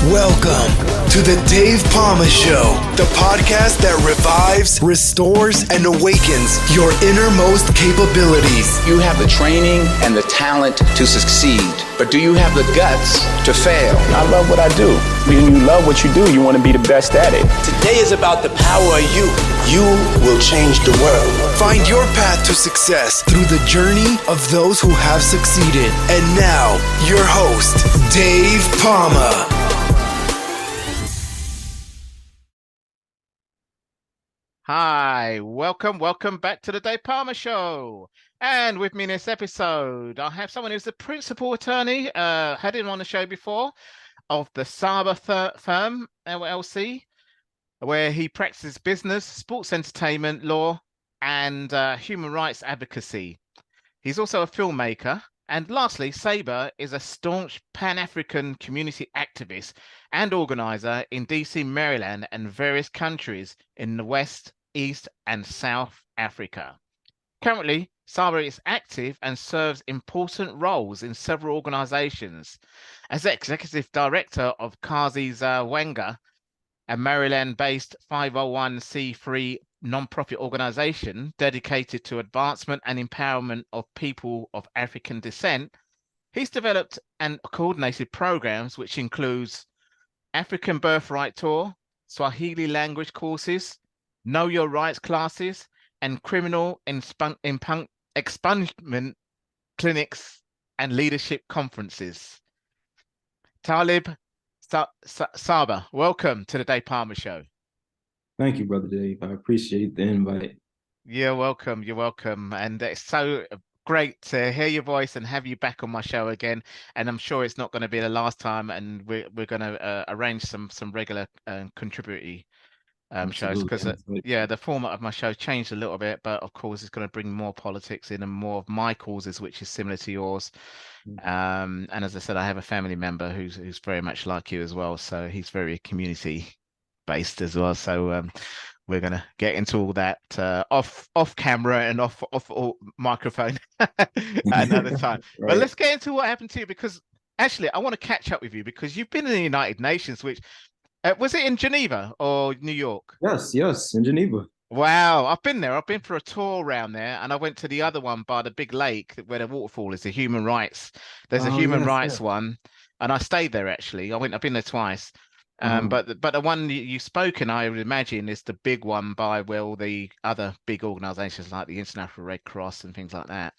Welcome to the Dave Palma Show, the podcast that revives, restores, and awakens your innermost capabilities. You have the training and the talent to succeed, but do you have the guts to fail? I love what I do. When you love what you do, you want to be the best at it. Today is about the power of you. You will change the world. Find your path to success through the journey of those who have succeeded. And now, your host, Dave Palma. Hi, welcome back to the Dave Palma Show. And with me in this episode, I have someone who's the principal attorney, had him on the show before, of the Saber Firm, LLC, where he practices business, sports entertainment law, and human rights advocacy. He's also a filmmaker. And lastly, Saber is a staunch Pan-African community activist and organizer in DC, Maryland, and various countries in the West, East, and South Africa. Currently, Saber is active and serves important roles in several organizations. As executive director of Kazi's Wahenga, a Maryland-based 501c3 non-profit organization dedicated to advancement and empowerment of people of African descent, he's developed and coordinated programs which includes African Birthright Tour, Swahili language courses, Know Your Rights classes, and criminal expungement clinics and leadership conferences. Taalib Saber, welcome to the Dave Palma Show. Thank you, Brother Dave. I appreciate the invite. You're welcome. You're welcome. And it's so great to hear your voice and have you back on my show again. And I'm sure it's not going to be the last time. And we're going to arrange some regular contributory shows, because the format of my show changed a little bit, but of course it's going to bring more politics in and more of my causes, which is similar to yours. And as I said, I have a family member who's very much like you as well, so he's very community based as well. So we're going to get into all that off camera and off microphone another time. Right. But let's get into what happened to you, because actually I want to catch up with you because you've been in the United Nations, which was it in Geneva or New York? Yes, in Geneva. Wow, I've been there. I've been for a tour around there, and I went to the other one by the big lake where the waterfall is, the human rights. There's a human rights one, and I stayed there actually. I've been there twice. But the one you spoke in, I would imagine, is the big one by where all the other big organizations like the International Red Cross and things like that,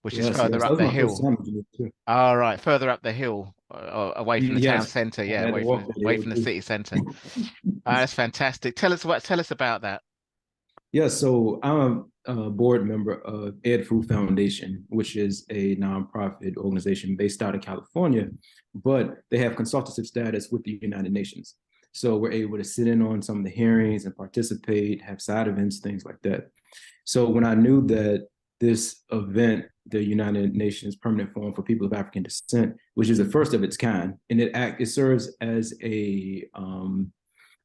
which is further up the hill. All right, further up the hill, away from the town centre, away from the city centre. That's fantastic. Tell us about that. Yeah, so I'm a board member of Ed Food Foundation, which is a nonprofit organization based out of California, but they have consultative status with the United Nations. So we're able to sit in on some of the hearings and participate, have side events, things like that. So when I knew that this event, the United Nations Permanent Forum for People of African Descent, which is the first of its kind, and it serves as a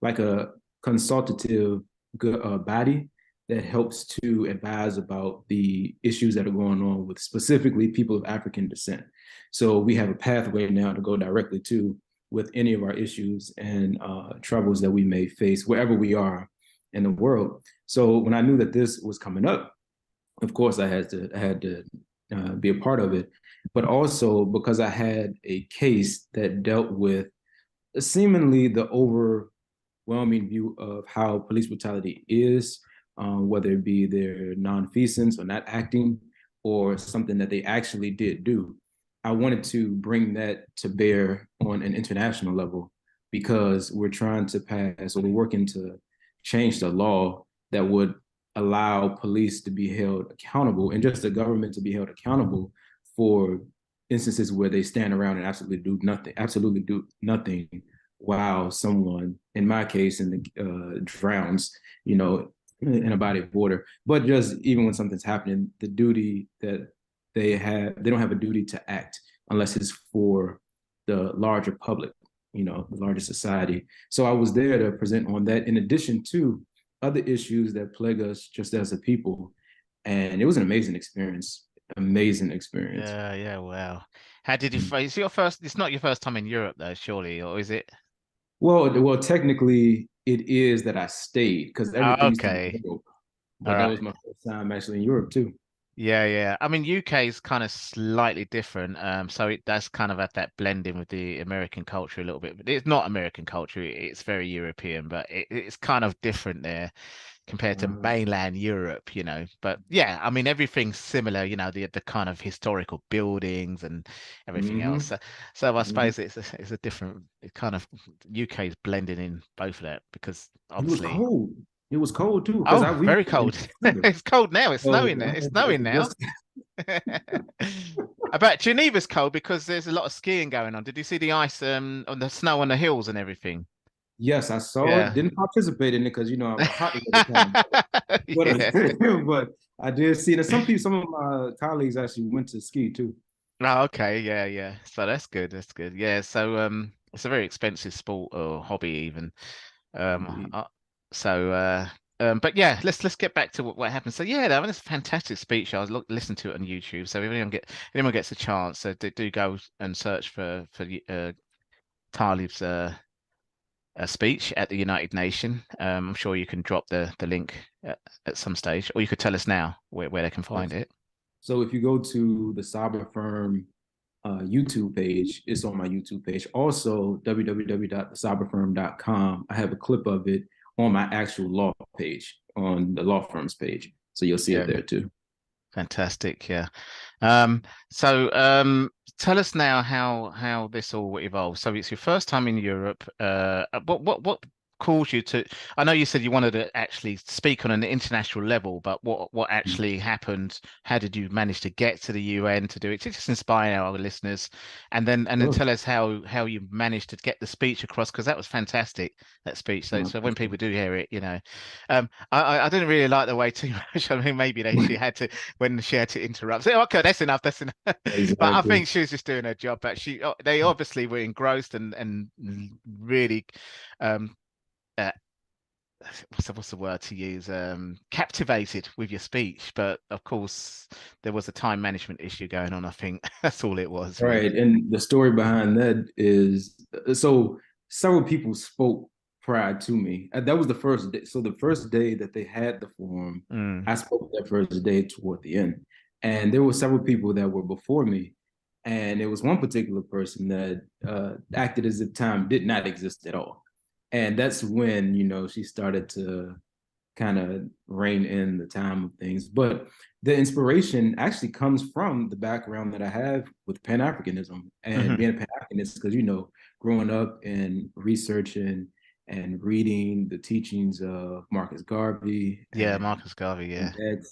like a consultative body that helps to advise about the issues that are going on with specifically people of African descent. So we have a pathway now to go directly to with any of our issues and troubles that we may face wherever we are in the world. So when I knew that this was coming up, of course I had to be a part of it, but also because I had a case that dealt with seemingly the overwhelming view of how police brutality is, whether it be their nonfeasance or not acting or something that they actually did do. I wanted to bring that to bear on an international level because we're trying to pass, or we're working to change the law that would allow police to be held accountable and just the government to be held accountable for instances where they stand around and absolutely do nothing while someone, in my case, drowns, in a body of water. But just even when something's happening, the duty that they don't have a duty to act unless it's for the larger public, the larger society. So I was there to present on that, in addition to other issues that plague us just as a people. And it was an amazing experience. Yeah, wow. How did you face it's not your first time in Europe though, surely, or is it? Well, technically, it is that I stayed because everything used to be Okay. Europe. All But that right. was my first time actually in Europe too. Yeah, yeah. I mean, UK is kind of slightly different. So it does kind of have that blending with the American culture a little bit. But it's not American culture. It's very European, but it's kind of different there compared to Uh, mainland Europe, you know. But yeah, I mean, everything's similar, you know, the kind of historical buildings and everything else. hmm So I hmm suppose it's a different it kind of UK is blending in both of that because It was obviously. cold. It was cold too because Oh, I we very went in cold. December. It's cold now. It's So snowing there. I It's had snowing to now. adjust. I bet Geneva's cold because there's a lot of skiing going on. Did you see the ice on the snow on the hills and everything? Yes, I saw it. Yeah. Didn't participate in it because I'm hot at the time. But Yeah. but I did see that some of my colleagues actually went to ski too. Oh, okay. Yeah, yeah. So that's good. That's good. Yeah. So it's a very expensive sport or hobby even. Um Indeed. uh, so but yeah, let's get back to what happened. So yeah, that was a fantastic speech. I was listening to it on YouTube. So if anyone gets a chance, do go and search for Talib's speech at the United Nations. I'm sure you can drop the link at some stage, or you could tell us now where they can find it. So if you go to the Saber Firm YouTube page, it's on my YouTube page. Also, www.thesaberfirm.com. I have a clip of it on my actual law page, on the law firm's page. So you'll see it Yeah, there too. fantastic. Yeah. So tell us now how this all evolved. So it's your first time in Europe. What caused you to? I know you said you wanted to actually speak on an international level, but what actually happened? How did you manage to get to the UN to do it? To just inspire our listeners, and then Sure. tell us how you managed to get the speech across because that was fantastic, that speech. So when people do hear it, you know, I didn't really like the way too much. I mean, maybe she had to when she had to interrupt. Say, okay, that's enough. That's enough. But I Exactly. think she was just doing her job. But they obviously were engrossed and really, um, uh, what's the word to use? Captivated with your speech. But of course, there was a time management issue going on. I think that's all it was, Right. really. And the story behind that is so several people spoke prior to me. That was the first day. So the first day that they had the forum, Mm. I spoke that first day toward the end. And there were several people that were before me. And there was one particular person that acted as if time did not exist at all. And that's when, she started to kind of rein in the time of things. But the inspiration actually comes from the background that I have with Pan Africanism and Hmm. being a Pan Africanist, because, growing up and researching and reading the teachings of Marcus Garvey Yeah, Marcus Garvey. Yeah, and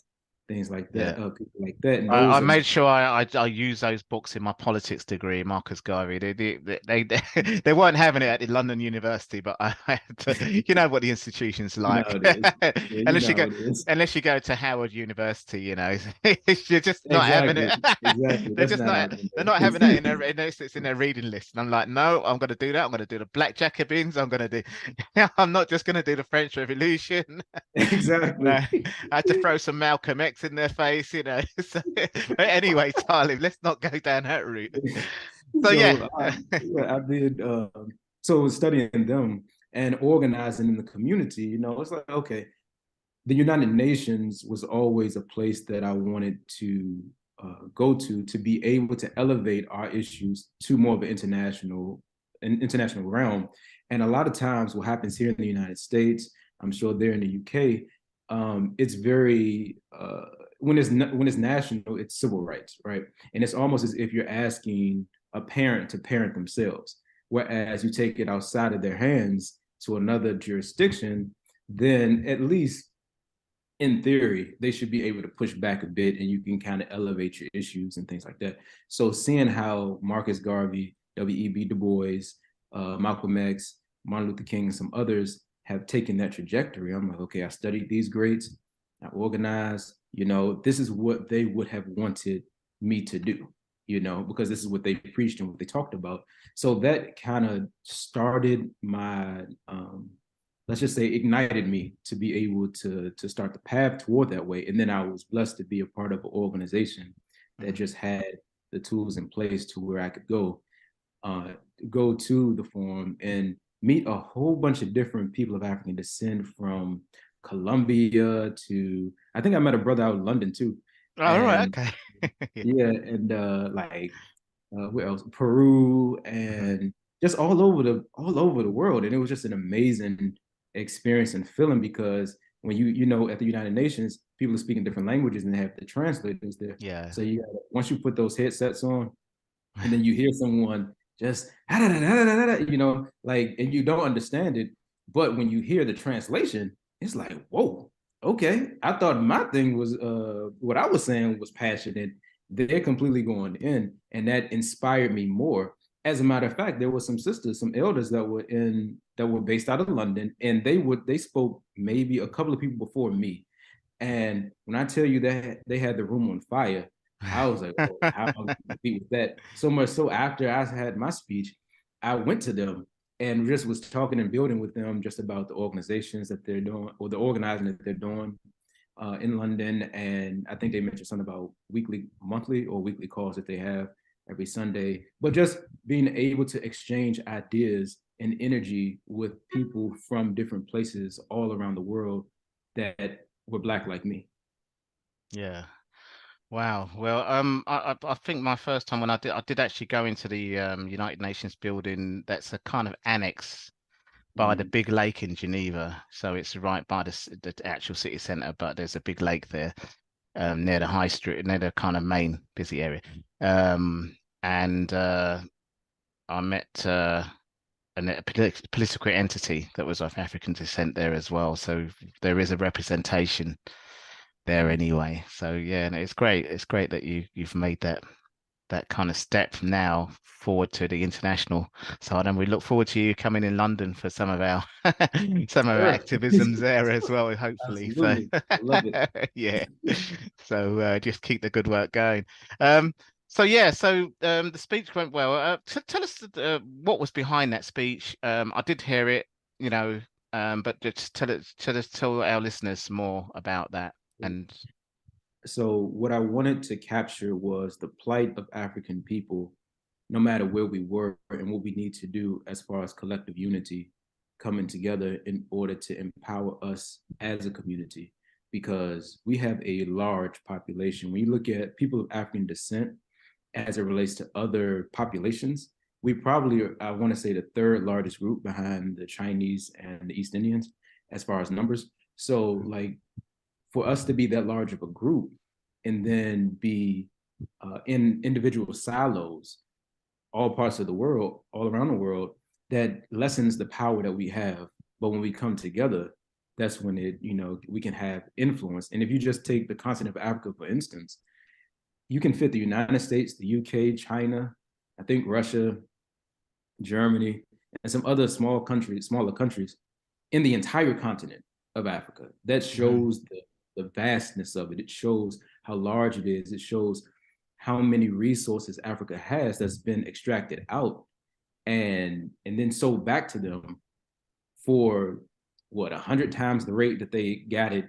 things like yeah. that, people like that. And I those are made sure I use those books in my politics degree, Marcus Garvey. They weren't having it at the London University, but I had to, you know what the institution's like. it is. Yeah, Unless you go it is. to Howard University, you're just not having Exactly. it. Exactly. That's not happening. They're not having that it's in their reading list. And I'm like, no, I'm gonna do that. I'm gonna do the Black Jacobins. I'm not just gonna do the French Revolution. No, Exactly. I had to throw some Malcolm X in their face, you know. So, but anyway, Talib, let's not go down that route. So yeah. So yeah, I did. So studying them and organizing in the community, it's like, okay, the United Nations was always a place that I wanted to go to be able to elevate our issues to more of an international realm. And a lot of times, what happens here in the United States, I'm sure there in the UK, it's very when it's national, it's civil rights, right? And it's almost as if you're asking a parent to parent themselves. Whereas you take it outside of their hands to another jurisdiction, then at least in theory, they should be able to push back a bit and you can kind of elevate your issues and things like that. So seeing how Marcus Garvey, W.E.B. Du Bois, Malcolm X, Martin Luther King, and some others have taken that trajectory, I'm like, okay, I studied these greats, I organized, this is what they would have wanted me to do, because this is what they preached and what they talked about. So that kind of started my let's just say ignited me to be able to start the path toward that way. And then I was blessed to be a part of an organization that just had the tools in place to where I could go to the forum and meet a whole bunch of different people of African descent, from Colombia to, I think I met a brother out in London too. All right, And okay. yeah, and like where else? Peru, Mhm. and just all over the world. And it was just an amazing experience and feeling, because when you at the United Nations, people are speaking different languages and they have the translators there. Yeah. So once you put those headsets on, and then you hear someone just like, and you don't understand it, but when you hear the translation, it's like, whoa, okay. I thought my thing was what I was saying was passionate. They're completely going in, and that inspired me more. As a matter of fact, there were some sisters, some elders that were based out of London, and they spoke maybe a couple of people before me. And when I tell you that they had the room on fire, I was like, oh, how am I going to compete with that? So much so, after I had my speech, I went to them and just was talking and building with them just about the organizations that they're doing, or the organizing that they're doing in London. And I think they mentioned something about monthly or weekly calls that they have every Sunday. But just being able to exchange ideas and energy with people from different places all around the world that were Black like me. Yeah. Wow. Well, I think my first time when I did actually go into the United Nations building, that's a kind of annex by the Mm. big lake in Geneva. So it's right by the actual city centre, but there's a big lake there near the high street, near the kind of main busy area. And I met a political entity that was of African descent there as well. So there is a representation there anyway. So yeah, and it's great. It's great that you've made that kind of step now forward to the international side, and we look forward to you coming in London for some of our some of our Sure. activisms there as well, hopefully. So Absolutely. I love it. yeah, so just keep the good work going. Um, so yeah, the speech went well. Tell us what was behind that speech. I did hear it, you know, but just tell our listeners more about that. And So what I wanted to capture was the plight of African people, no matter where we were, and what we need to do as far as collective unity coming together in order to empower us as a community. Because we have a large population. When you look at people of African descent as it relates to other populations, we probably are, I want to say, the third largest group behind the Chinese and the East Indians as far as numbers. So like, for us to be that large of a group and then be in individual silos, all parts of the world, all around the world, that lessens the power that we have. But when we come together, that's when we can have influence. And if you just take the continent of Africa, for instance, you can fit the United States, the UK, China, I think Russia, Germany, and some other smaller countries in the entire continent of Africa. That Mhm. shows the vastness of it. It shows how large it is. It shows how many resources Africa has that's been extracted out and then sold back to them for what, 100 times the rate that they got it,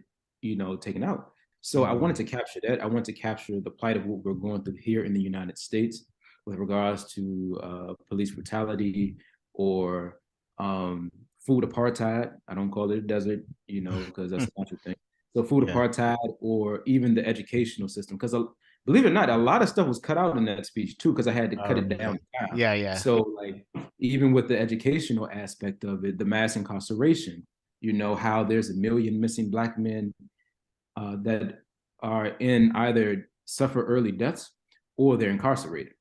taken out. So I wanted Mm. to capture that. I wanted to capture the plight of what we're going through here in the United States with regards to police brutality or food apartheid. I don't call it a desert, because that's not your thing. So food Yeah. apartheid, or even the educational system, because believe it or not, a lot of stuff was cut out in that speech too, because I had to Oh, cut it really? down. Yeah, yeah. So like, even with the educational aspect of it, the mass incarceration, how there's a million missing Black men that are in either suffer early deaths or they're incarcerated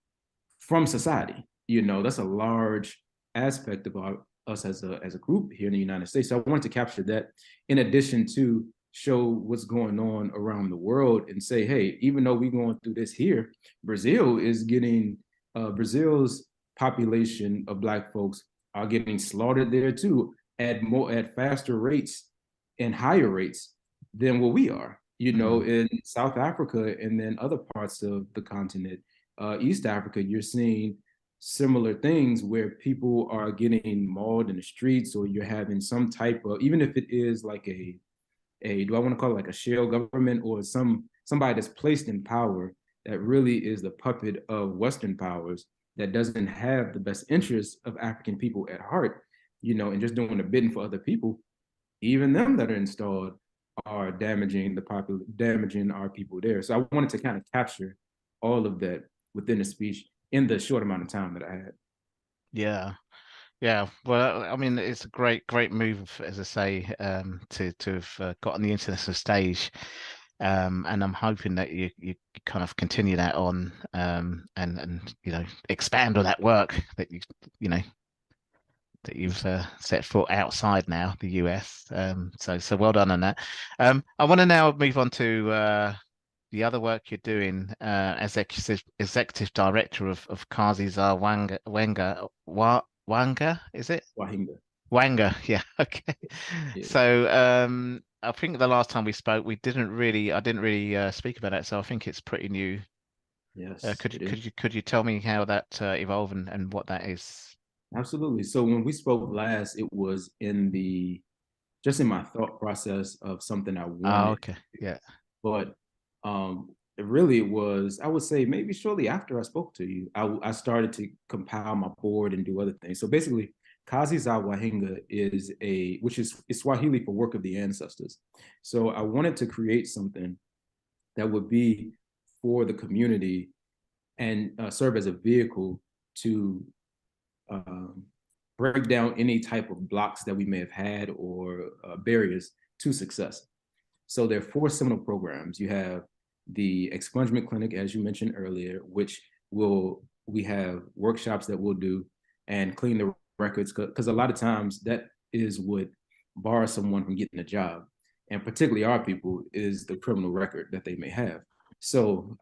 from society. That's a large aspect of us as a group here in the United States. So I wanted to capture that, in addition to show what's going on around the world and say, hey, even though we're going through this here, Brazil is getting Brazil's population of Black folks are getting slaughtered there too at faster rates and higher rates than what we are. Mm. In South Africa and then other parts of the continent, East Africa, you're seeing similar things where people are getting mauled in the streets, or you're having some type of, even if it is like do I want to call it like a shell government, or somebody that's placed in power that really is the puppet of Western powers that doesn't have the best interests of African people at heart. and just doing the bidding for other people, even them that are installed are damaging our people there. So I wanted to kind of capture all of that within the speech in the short amount of time that I had. Yeah. Yeah, well, I mean, it's a great move, as I say, to have got on the international stage, and I'm hoping that you kind of continue that on, and expand on that work that you've set foot outside now the US. So well done on that. I want to now move on to the other work you're doing as executive director of Kazi Wahenga, is it? Wahenga. Wahenga, yeah, okay. Yeah. So I think the last time we spoke, I didn't really speak about that. So I think it's pretty new. Yes. Could you tell me how that evolved and what that is? Absolutely. So when we spoke last, it was in my thought process of something I wanted. Oh, okay. Yeah. But it really was, I would say, maybe shortly after I spoke to you, I started to compile my board and do other things. So basically, Kazi Wahenga is it's Swahili for work of the ancestors. So I wanted to create something that would be for the community and serve as a vehicle to break down any type of blocks that we may have had or barriers to success. So there are 4 seminal programs. You have the Expungement Clinic, as you mentioned earlier, which we have workshops that we'll do and clean the records, because a lot of times that is what bars someone from getting a job, and particularly our people, is the criminal record that they may have. So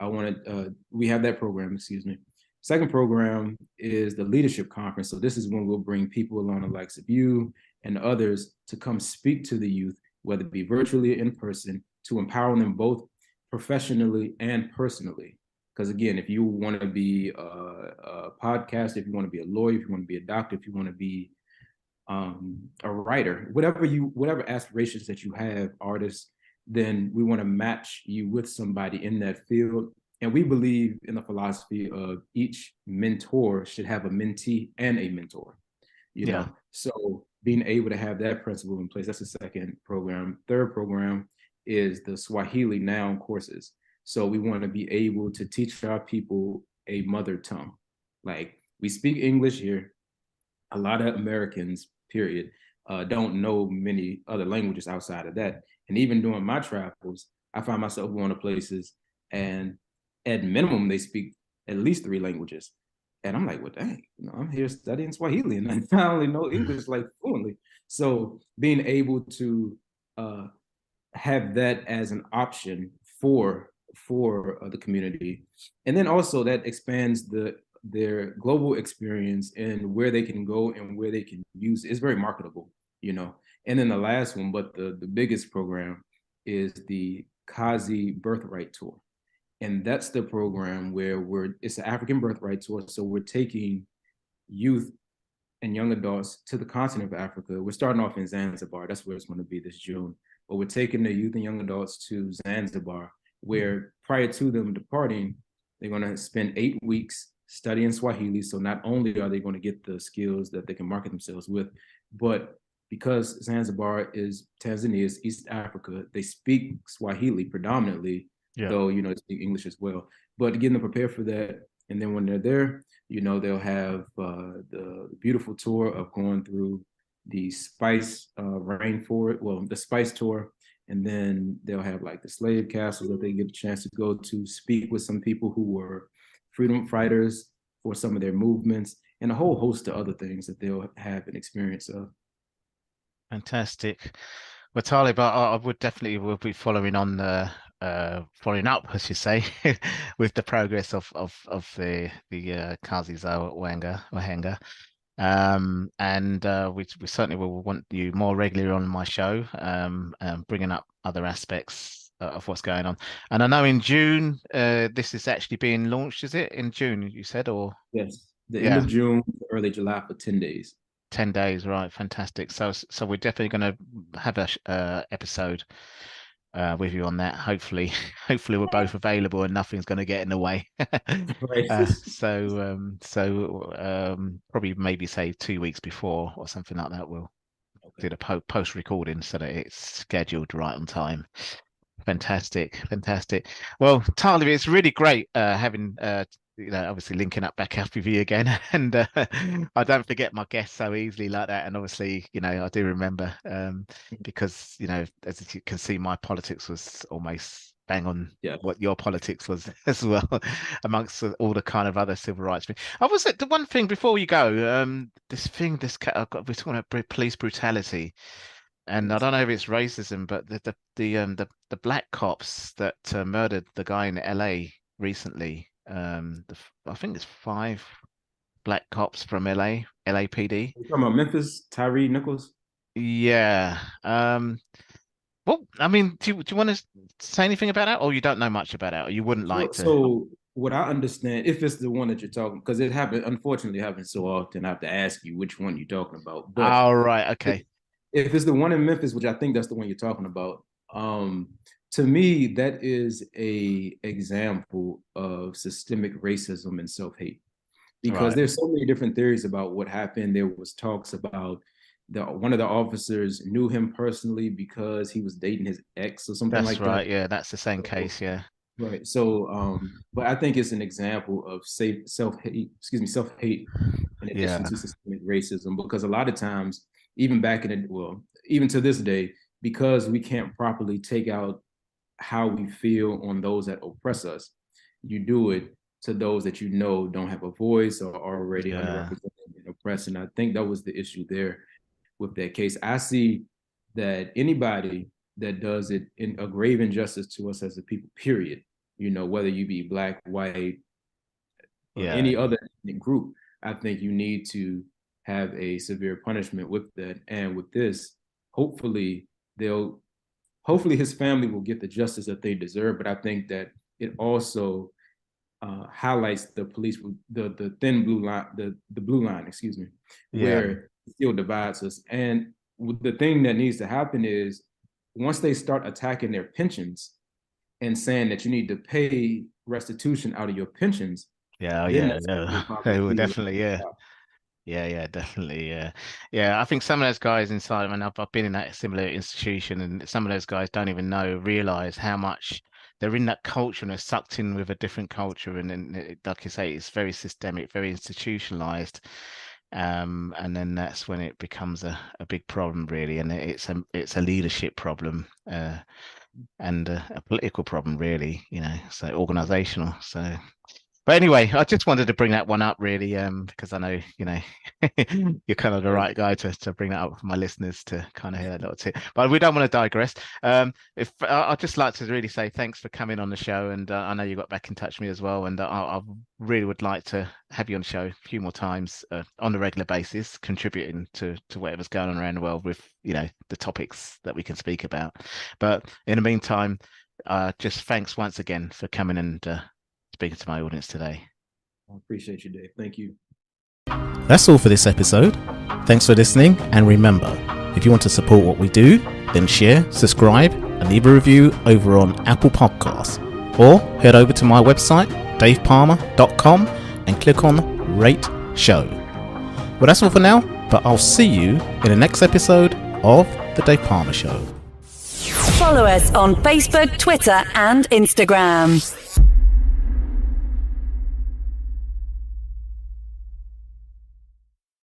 we have that program, excuse me. Second program is the Leadership Conference. So this is when we'll bring people along the likes of you and others to come speak to the youth, whether it be virtually or in person, to empower them both professionally and personally. Because again, if you want to be a podcaster, if you want to be a lawyer, if you want to be a doctor, if you want to be a writer, whatever aspirations that you have, artists, then we want to match you with somebody in that field. And we believe in the philosophy of each mentor should have a mentee and a mentor, know? So being able to have that principle in place, that's the second program. Third program is the Swahili Noun courses. So we want to be able to teach our people a mother tongue. Like, we speak English here. A lot of Americans, period, don't know many other languages outside of that. And even during my travels, I find myself going to places and at minimum, they speak at least 3 languages. And I'm like, well, dang, I'm here studying Swahili and I only know English like fluently. So being able to have that as an option for the community. And then also that expands their global experience and where they can go and where they can use it. It's very marketable, And then the last one, but the biggest program, is the Kazi Birthright Tour. And that's the program where it's an African Birthright Tour. So we're taking youth and young adults to the continent of Africa. We're starting off in Zanzibar. That's where it's going to be this June. But we're taking the youth and young adults to Zanzibar, where prior to them departing, they're going to spend 8 weeks studying Swahili. So not only are they going to get the skills that they can market themselves with, but because Zanzibar is Tanzania's East Africa, they speak Swahili predominantly. Though, they speak English as well. But getting them prepared for that. And then when they're there, they'll have the beautiful tour of going through the spice rainforest, the spice tour. And then they'll have like the slave castles that they get a chance to go to, speak with some people who were freedom fighters for some of their movements, and a whole host of other things that they'll have an experience of. Fantastic. Well, Taalib, I would definitely will be following following up, as you say, with the progress of the Kazi Wahenga. And we certainly will want you more regularly on my show, bringing up other aspects of what's going on. And I know in June, this is actually being launched. Is it in June, you said, or? Yes, the end of June, early July, for 10 days. 10 days, right? Fantastic. So we're definitely going to have a episode with you on that. Hopefully we're both available and nothing's going to get in the way. Right. Probably maybe say 2 weeks before or something like that. We'll do the post recording so that it's scheduled right on time. Fantastic. Well, Taalib, it's really great having obviously linking back up with you again, and I don't forget my guests so easily like that. And obviously, I do remember because as you can see, my politics was almost bang on what your politics was as well, amongst all the kind of other civil rights things. I was the one thing before you go, we're talking about police brutality. And I don't know if it's racism, but the black cops that murdered the guy in LA recently, I think it's 5 black cops from LAPD. You're talking about Memphis, Tyree Nichols? Yeah. Well, I mean, do you want to say anything about that, or you don't know much about it, or you wouldn't like to? So what I understand, if it's the one that you're talking, because it unfortunately happens so often, I have to ask you which one you're talking about. But right, okay. If it's the one in Memphis, which I think that's the one you're talking about, to me, that is a example of systemic racism and self-hate, because there's so many different theories about what happened. There was talks about one of the officers knew him personally because he was dating his ex or something like that. That's right. Yeah, that's the same case. Yeah. Right. So, but I think it's an example of self-hate in addition to systemic racism, because a lot of times, even even to this day, because we can't properly take out how we feel on those that oppress us, you do it to those that don't have a voice or are already underrepresented and oppressed. And I think that was the issue there with that case. I see that anybody that does it in a grave injustice to us as a people, period, whether you be black, white, or any other ethnic group, I think you need to have a severe punishment with that. And with this, hopefully his family will get the justice that they deserve. But I think that it also highlights the police, the thin blue line, the blue line, where it still divides us. And the thing that needs to happen is, once they start attacking their pensions and saying that you need to pay restitution out of your pensions, they will definitely, definitely. I think some of those guys inside, I mean, I've been in that similar institution, and some of those guys don't even realize how much they're in that culture and they're sucked in with a different culture. And then, like you say, it's very systemic, very institutionalized. And then that's when it becomes a big problem, really. And it's a leadership problem and a political problem, really, so organizational. So. But anyway, I just wanted to bring that one up, really, because I know, you're kind of the right guy to bring that up for my listeners to kind of hear that little tip. But we don't want to digress. I'd just like to really say thanks for coming on the show. And I know you got back in touch with me as well. And I really would like to have you on the show a few more times on a regular basis, contributing to whatever's going on around the world with, the topics that we can speak about. But in the meantime, just thanks once again for coming and speaking to my audience today. I appreciate you, Dave. Thank you. That's all for this episode. Thanks for listening, and remember, if you want to support what we do, then share, subscribe, and leave a review over on Apple Podcasts, or head over to my website, davepalmer.com, and click on Rate Show. Well, that's all for now, but I'll see you in the next episode of The Dave Palmer Show. Follow us on Facebook, Twitter, and Instagram.